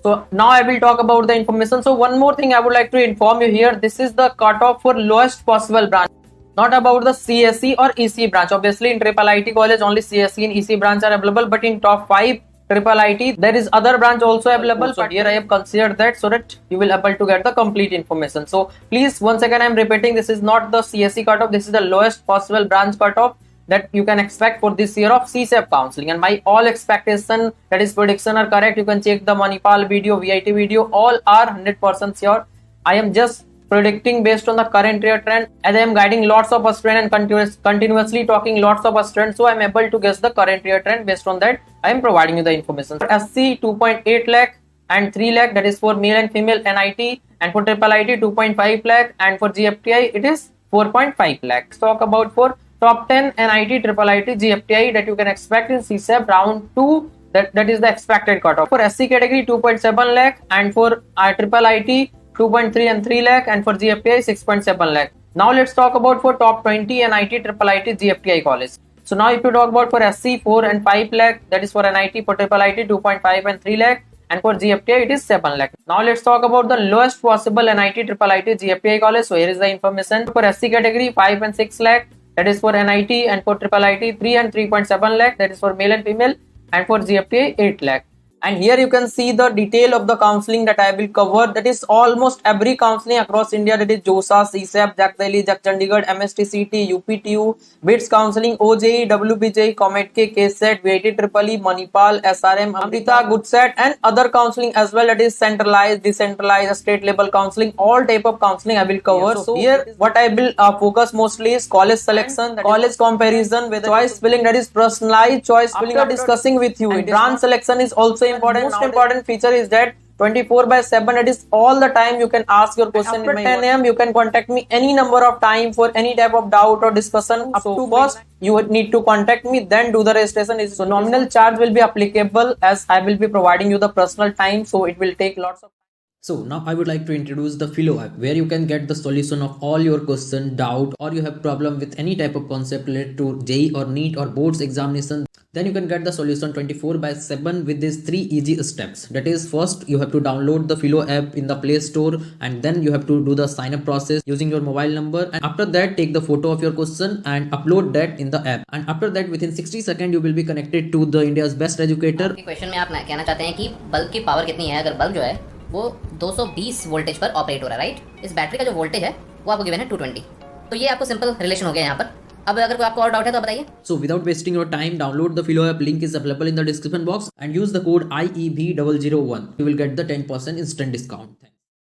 So now I will talk about the information. So one more thing I would like to inform you here. This is the cutoff for lowest possible branch. Not about the CSE or EC branch. Obviously in Triple IT college only CSE and EC branch are available, but in top 5 Triple IT there is other branch also available. So here I have considered that so that you will able to get the complete information. So please, once again I am repeating, this is not the CSE cutoff. This is the lowest possible branch cutoff that you can expect for this year of CSEP counseling, and my all expectation, that is prediction, are correct. You can check the Manipal video, VIT video, all are 100% sure. I am just predicting based on the current year trend, as I am guiding lots of aspirants and continuously talking lots of aspirants, so I am able to guess the current year trend. Based on that I am providing you the information. For SC 2.8 lakh and 3 lakh, that is for male and female NIT, and for Triple IT 2.5 lakh, and for GFTI it is 4.5 lakh. Let's talk about for top 10 NIT, Triple IT, GFTI that you can expect in CSEP round 2. That is the expected cutoff. For SC category 2.7 lakh, and for Triple IT 2.3 and 3 lakh, and for GFTI 6.7 lakh. Now let's talk about for top 20 NIT, Triple IT, GFTI college. So now if you talk about for SC 4 and 5 lakh, that is for NIT, for Triple IT 2.5 and 3 lakh, and for GFTI it is 7 lakh. Now let's talk about the lowest possible NIT, Triple IT, GFTI college. So here is the information. For SC category 5 and 6 lakh, that is for NIT, and for Triple IT 3 and 3.7 lakh, that is for male and female, and for GFTI 8 lakh. And here you can see the detail of the counseling that I will cover. That is almost every counseling across India, that is JOSA, CSEP, JAC Delhi, JAC Chandigarh, MSTCT, UPTU, BITS counseling, OJE, WBJE, COMEDK, KSET, VIT Triple E, Manipal, SRM, Amrita, GoodSet, and other counseling as well, that is centralized, decentralized, state level counseling, all type of counseling I will cover. So here what I will focus mostly is college selection, college comparison, with choice filling, that is personalized choice filling. After discussing with you, branch selection is also important. Most important feature is that 24/7, it is all the time you can ask your question. After 10 AM you can contact me any number of time for any type of doubt or discussion. So first you would need to contact me, then do the registration. So nominal charge will be applicable, as I will be providing you the personal time, so it will take lots of time. So now I would like to introduce the Philo app, where you can get the solution of all your question, doubt, or you have problem with any type of concept related to JEE or NEET or boards examination. Then you can get the solution 24/7 with these 3 easy steps. That is, first you have to download the Philo app in the Play Store, and then you have to do the sign up process using your mobile number, and after that take the photo of your question and upload that in the app, and after that within 60 seconds you will be connected to the India's best educator. Question में आप कहना चाहते हैं कि bulb की power कितनी है। अगर बल्ब जो है वो 220 वोल्टेज पर ऑपरेट हो रहा है, राइट। इस बैटरी का जो वोल्टेज है वो आपको गिवन है 220। तो ये आपको सिंपल रिलेशन हो गया यहाँ पर। अब अगर कोई आपको और डाउट है तो बताइए। So without wasting your time, download the Philo app. Link is available in the description box and use the code IEB001. You will get the 10% instant discount.